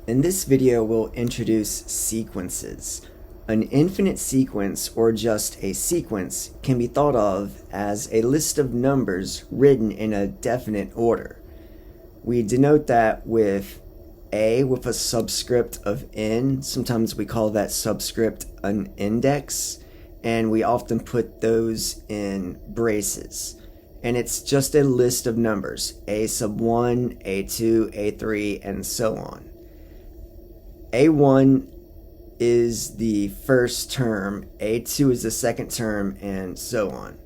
In this video, we'll introduce sequences. An infinite sequence, or just a sequence, can be thought of as a list of numbers written in a definite order. We denote that with a with a subscript of n. Sometimes we call that subscript an index, and we often put those in braces. And it's just a list of numbers, a sub 1, a2, a3, and so on. A1 is the first term, A2 is the second term, and so on.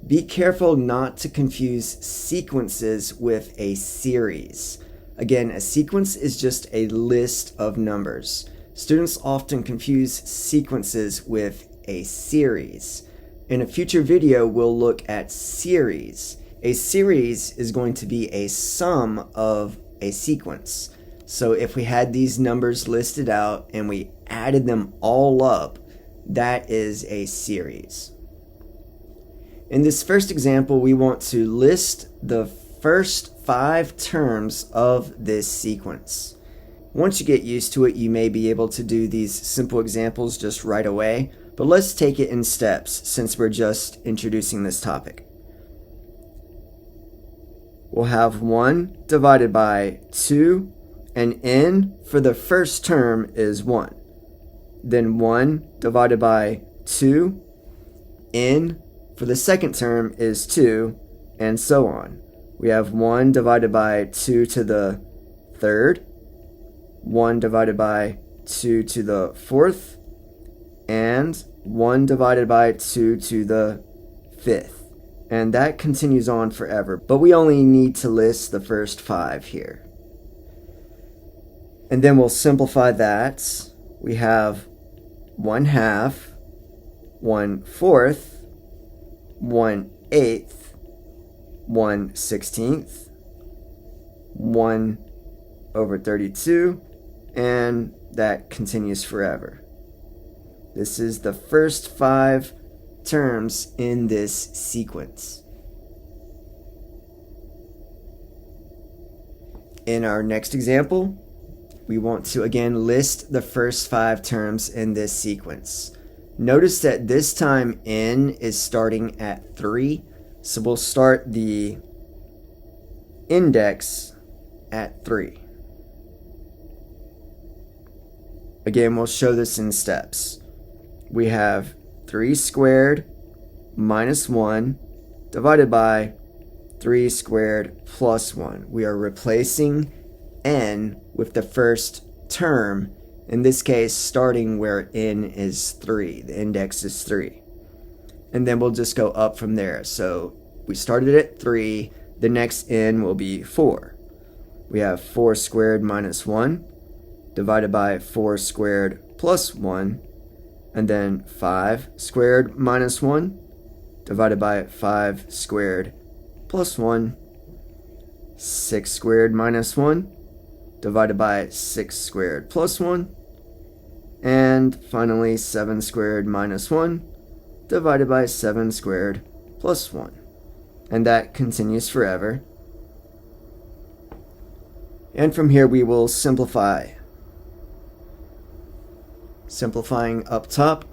Be careful not to confuse sequences with a series. Again, a sequence is just a list of numbers. Students often confuse sequences with a series. In a future video, we'll look at series. A series is going to be a sum of a sequence. So if we had these numbers listed out and we added them all up, that is a series. In this first example, we want to list the first 5 terms of this sequence. Once you get used to it, you may be able to do these simple examples just right away, but let's take it in steps since we're just introducing this topic. We'll have 1 divided by 2, and n for the first term is 1. Then 1 divided by 2, n for the second term is 2, and so on. We have 1 divided by 2 to the third, 1 divided by 2 to the fourth, and 1 divided by 2 to the fifth. And that continues on forever, but we only need to list the first 5 here. And then we'll simplify that. We have 1/2, 1/4, 1/8, 1/16, 1/32, and that continues forever. This is the first 5 terms in this sequence. In our next example, we want to again list the first 5 terms in this sequence. Notice that this time n is starting at 3, so we'll start the index at 3. Again, we'll show this in steps. We have 3 squared minus 1 divided by 3 squared plus 1. We are replacing n with the first term, in this case starting where n is 3, the index is 3. And then we'll just go up from there. So we started at 3, the next n will be 4. We have 4 squared minus 1 divided by 4 squared plus 1, and then 5 squared minus 1 divided by 5 squared plus 1, 6 squared minus 1 divided by 6 squared plus 1, and finally 7 squared minus 1 divided by 7 squared plus 1. And that continues forever. And from here we will simplify. Simplifying up top,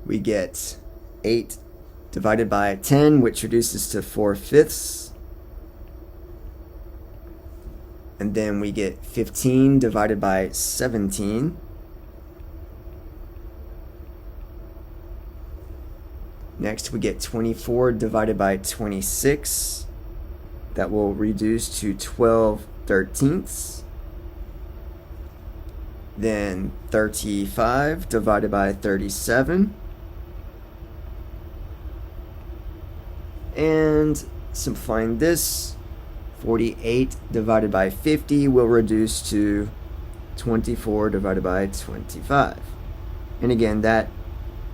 we get 8 divided by 10, which reduces to 4/5. And then we get 15 divided by 17. Next we get 24 divided by 26. That will reduce to 12/13. Then 35 divided by 37. And simplifying this, 48 divided by 50 will reduce to 24 divided by 25. And again, that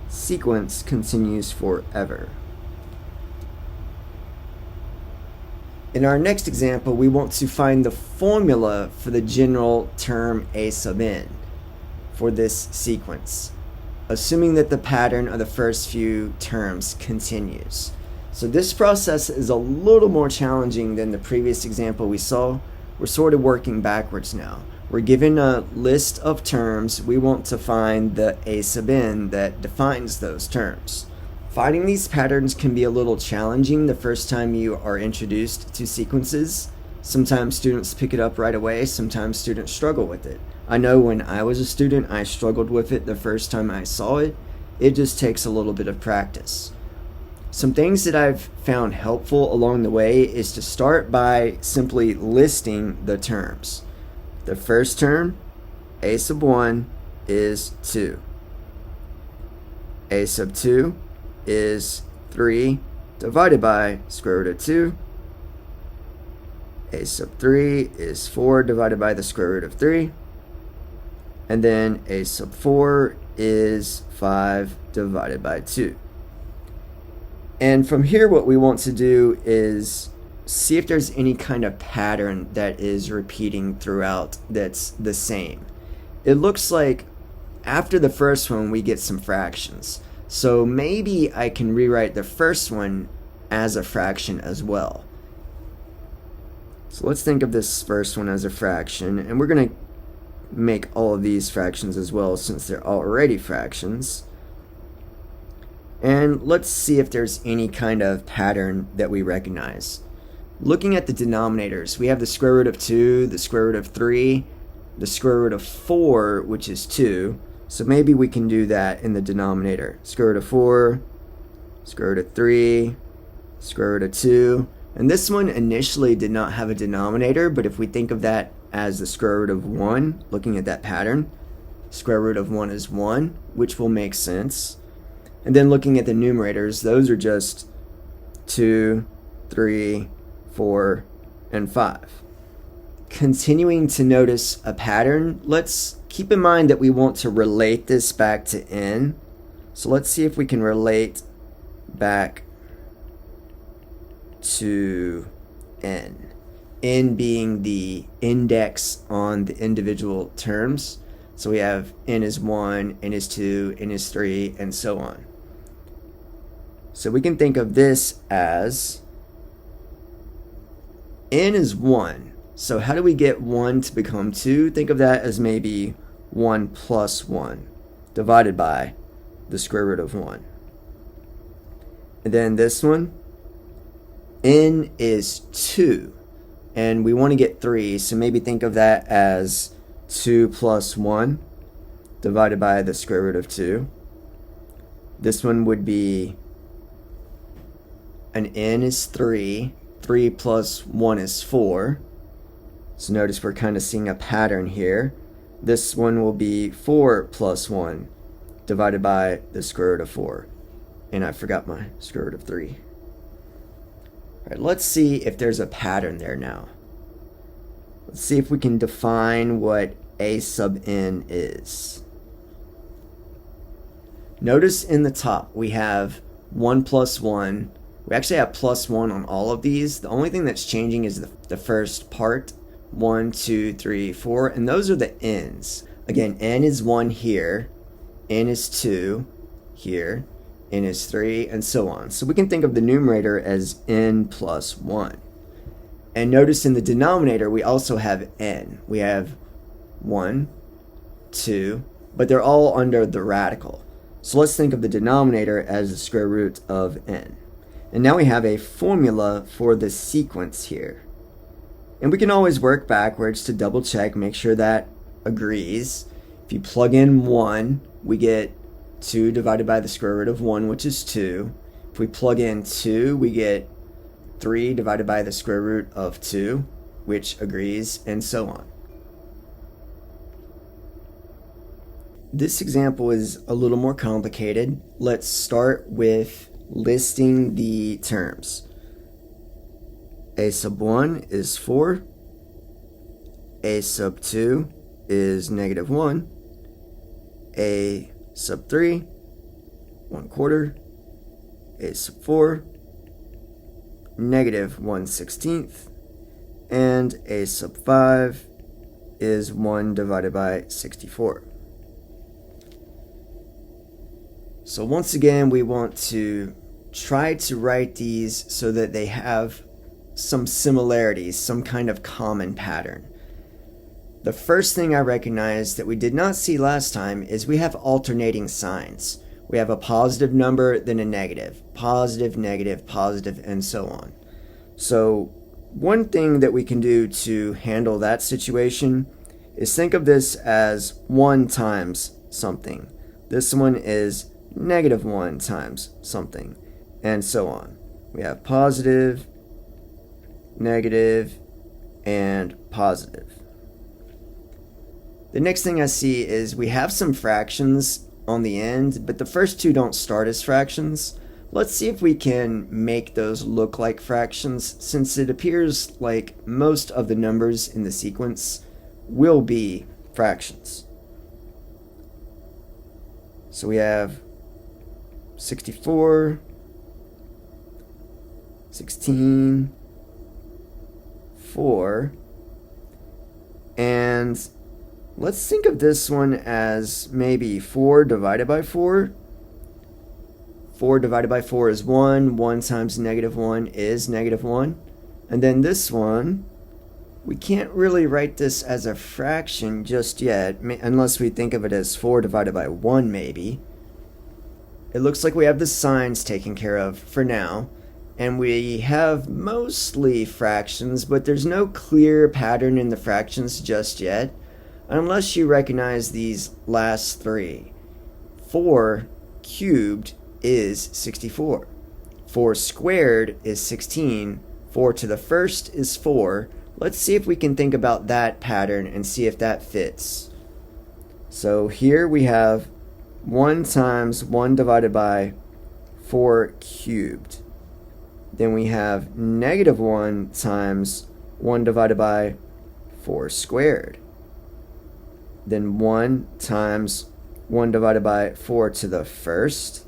sequence continues forever. In our next example, we want to find the formula for the general term a sub n for this sequence, assuming that the pattern of the first few terms continues. So this process is a little more challenging than the previous example we saw. We're sort of working backwards now. We're given a list of terms. We want to find the a sub n that defines those terms. Finding these patterns can be a little challenging the first time you are introduced to sequences. Sometimes students pick it up right away, sometimes students struggle with it. I know when I was a student, I struggled with it the first time I saw it. It just takes a little bit of practice. Some things that I've found helpful along the way is to start by simply listing the terms. The first term, a sub 1, is 2. A sub 2 is 3 divided by square root of 2. A sub 3 is 4 divided by the square root of 3. And then a sub 4 is 5 divided by 2. And from here, what we want to do is see if there's any kind of pattern that is repeating throughout that's the same. It looks like after the first one, we get some fractions. So maybe I can rewrite the first one as a fraction as well. So let's think of this first one as a fraction, and we're going to make all of these fractions as well since they're already fractions. And let's see if there's any kind of pattern that we recognize. Looking at the denominators, we have the square root of 2, the square root of 3, the square root of 4, which is 2. So maybe we can do that in the denominator. Square root of 4, square root of 3, square root of 2. And this one initially did not have a denominator, but if we think of that as the square root of 1, looking at that pattern, square root of 1 is 1, which will make sense. And then looking at the numerators, those are just 2, 3, 4, and 5. Continuing to notice a pattern, let's keep in mind that we want to relate this back to n. So let's see if we can relate back to n. N being the index on the individual terms. So we have n is 1, n is 2, n is 3, and so on. So we can think of this as n is 1. So how do we get 1 to become 2? Think of that as maybe 1 plus 1 divided by the square root of 1. And then this one, n is 2. And we want to get 3, so maybe think of that as 2 plus 1 divided by the square root of 2. This one would be an n is 3. 3 plus 1 is 4. So notice we're kind of seeing a pattern here. This one will be 4 plus 1 divided by the square root of 4. And I forgot my square root of 3. All right, let's see if there's a pattern there now. Let's see if we can define what a sub n is. Notice in the top we have 1 plus 1. We actually have plus 1 on all of these. The only thing that's changing is the first part. 1, 2, 3, 4. And those are the n's. Again, n is 1 here. N is 2 here. N is 3, and so on. So we can think of the numerator as n plus 1. And notice in the denominator, we also have n. We have 1, 2, but they're all under the radical. So let's think of the denominator as the square root of n. And now we have a formula for the sequence here. And we can always work backwards to double check, make sure that agrees. If you plug in 1, we get 2 divided by the square root of 1, which is 2. If we plug in 2, we get 3 divided by the square root of 2, which agrees, and so on. This example is a little more complicated. Let's start with listing the terms. A sub 1 is 4. A sub 2 is negative 1. A sub 3, 1/4. A sub 4, negative 1/16. And a sub 5 is 1 divided by 64. So once again, we want to try to write these so that they have some similarities, some kind of common pattern. The first thing I recognize that we did not see last time is we have alternating signs. We have a positive number, then a negative, positive, negative, positive, and so on. So one thing that we can do to handle that situation is think of this as 1 times something. This one is -1 times something, and so on. We have positive, negative, and positive. The next thing I see is we have some fractions on the end, but the first two don't start as fractions. Let's see if we can make those look like fractions, since it appears like most of the numbers in the sequence will be fractions. So we have 64, 16, 4, and let's think of this one as maybe 4 divided by 4. 4 divided by 4 is 1. 1 times -1 is -1. And then this one, we can't really write this as a fraction just yet, unless we think of it as 4 divided by 1 maybe. It looks like we have the signs taken care of for now. And we have mostly fractions, but there's no clear pattern in the fractions just yet, unless you recognize these last three. 4 cubed is 64. 4 squared is 16. 4 to the first is 4. Let's see if we can think about that pattern and see if that fits. So here we have 1 times 1 divided by 4 cubed. Then we have -1 times 1 divided by 4 squared. Then 1 times 1 divided by 4 to the first.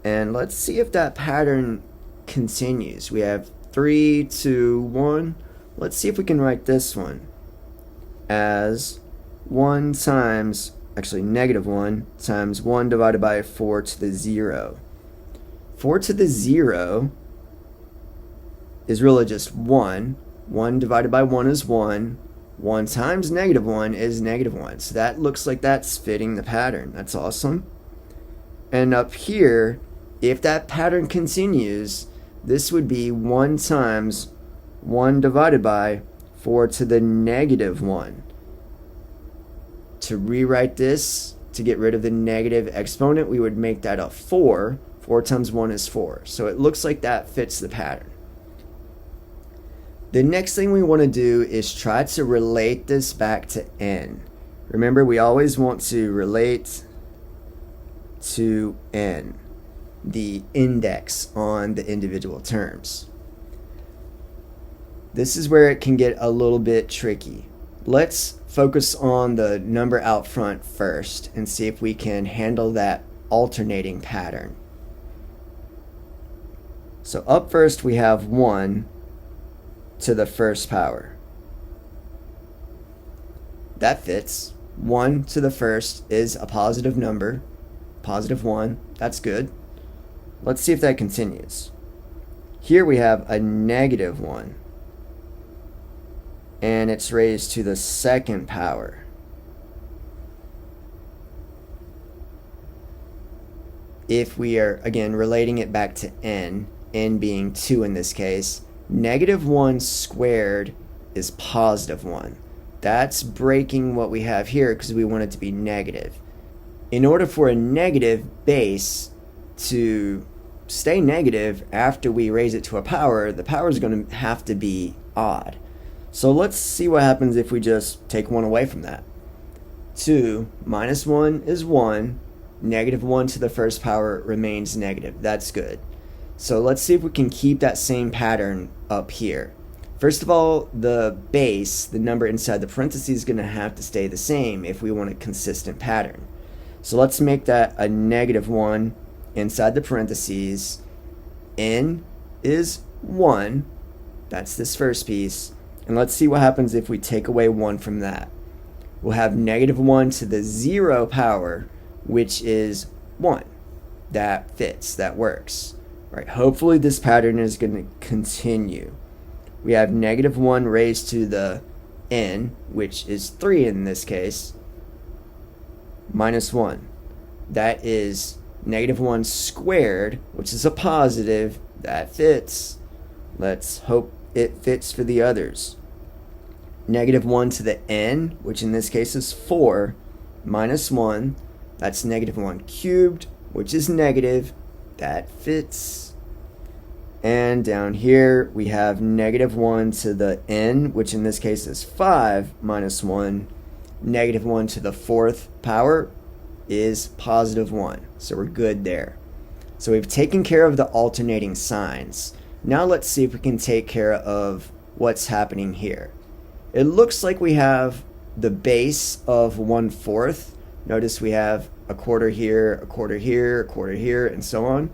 And let's see if that pattern continues. We have 3, 2, 1. Let's see if we can write this one as 1 times, actually -1 times 1 divided by 4 to the 0. 4 to the 0 is really just 1. 1 divided by 1 is 1. 1 times -1 is -1. So that looks like that's fitting the pattern. That's awesome. And up here, if that pattern continues, this would be 1 times 1 divided by 4 to the -1. To rewrite this, to get rid of the negative exponent, we would make that a 4. 4 times 1 is 4. So it looks like that fits the pattern. The next thing we want to do is try to relate this back to n. Remember, we always want to relate to n, the index on the individual terms. This is where it can get a little bit tricky. Let's focus on the number out front first and see if we can handle that alternating pattern. So up first we have 1 to the first power. That fits. 1 to the first is a positive number. Positive 1. That's good. Let's see if that continues. Here we have a -1. And it's raised to the second power. If we are, again, relating it back to n being 2 in this case, -1 squared is positive 1. That's breaking what we have here because we want it to be negative. In order for a negative base to stay negative after we raise it to a power, the power is going to have to be odd. So let's see what happens if we just take 1 away from that. 2 minus 1 is 1. -1 to the first power remains negative. That's good. So let's see if we can keep that same pattern up here. First of all, the base, the number inside the parentheses, is going to have to stay the same if we want a consistent pattern. So let's make that a -1 inside the parentheses. N is 1. That's this first piece. And let's see what happens if we take away 1 from that. We'll have -1 to the 0 power, which is 1. That fits. That works. Right. Hopefully this pattern is going to continue. We have -1 raised to the n, which is 3 in this case, minus 1. That is negative 1 squared, which is a positive. That fits. Let's hope it fits for the others. Negative 1 to the n, which in this case is 4, minus 1. That's negative 1 cubed, which is negative. That fits. And down here we have negative 1 to the n, which in this case is 5, minus 1. Negative 1 to the 4th power is positive 1. So we're good there. So we've taken care of the alternating signs. Now let's see if we can take care of what's happening here. It looks like we have the base of 1/4. Notice we have a quarter here, a quarter here, a quarter here, and so on.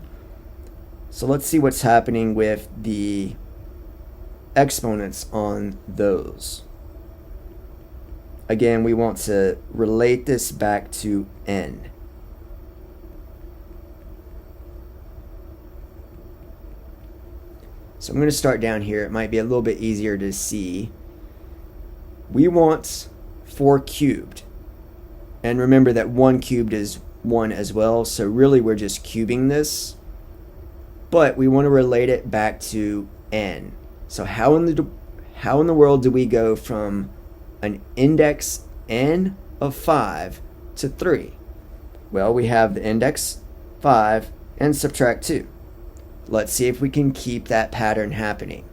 So let's see what's happening with the exponents on those. Again, we want to relate this back to n. So I'm going to start down here. It might be a little bit easier to see. We want 4 cubed. And remember that 1 cubed is 1 as well. So really we're just cubing this. But we want to relate it back to n. So how in the world do we go from an index n of 5 to 3? Well, we have the index 5 and subtract 2. Let's see if we can keep that pattern happening.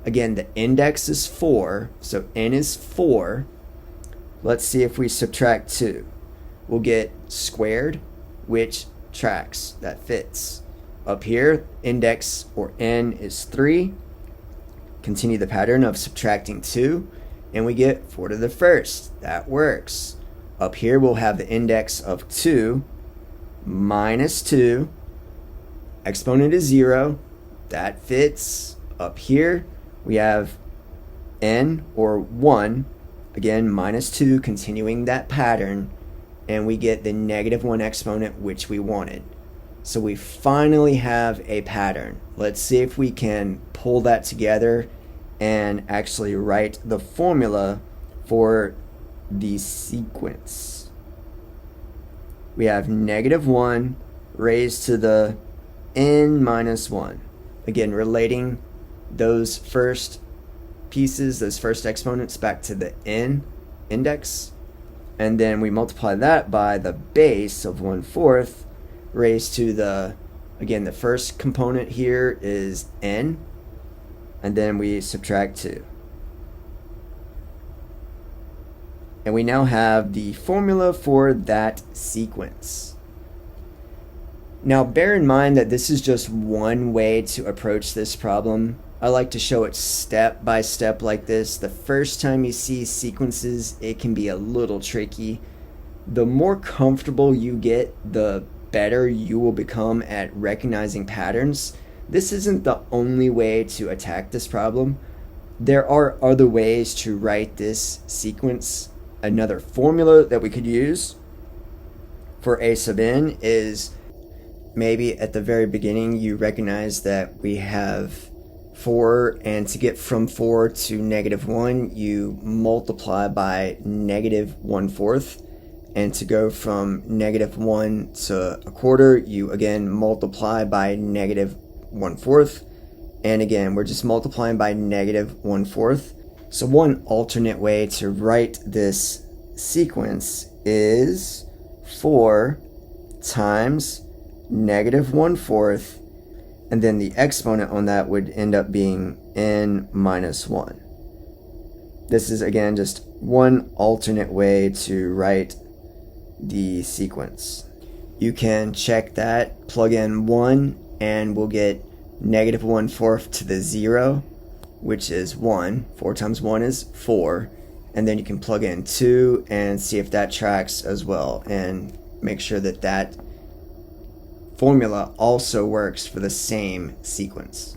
Again, the index is 4, so n is 4. Let's see if we subtract 2. We'll get squared, which tracks. That fits. Up here, index or n is 3. Continue the pattern of subtracting 2, and we get 4 to the 1st. That works. Up here, we'll have the index of 2 minus 2. Exponent is 0. That fits. Up here, we have n or 1. Again, minus 2, continuing that pattern. And we get the negative 1 exponent, which we wanted. So we finally have a pattern. Let's see if we can pull that together and actually write the formula for the sequence. We have negative 1 raised to the n minus 1. Again, relating those first pieces, those first exponents back to the n index. And then we multiply that by the base of 1/4 raised to the, again, the first component here is n. And then we subtract 2. And we now have the formula for that sequence. Now bear in mind that this is just one way to approach this problem. I like to show it step by step like this. The first time you see sequences, it can be a little tricky. The more comfortable you get, the better you will become at recognizing patterns. This isn't the only way to attack this problem. There are other ways to write this sequence. Another formula that we could use for a sub n is maybe at the very beginning you recognize that we have 4, and to get from 4 to negative 1 you multiply by negative 1/4, and to go from negative 1 to a quarter you again multiply by negative 1/4, and again we're just multiplying by negative 1/4. So one alternate way to write this sequence is 4 times negative 1/4, and then the exponent on that would end up being n minus 1. This is again just one alternate way to write the sequence. You can check that, plug in 1, and we'll get negative 1/4 to the 0, which is 1. 4 times 1 is 4. And then you can plug in 2 and see if that tracks as well, and make sure that that formula also works for the same sequence.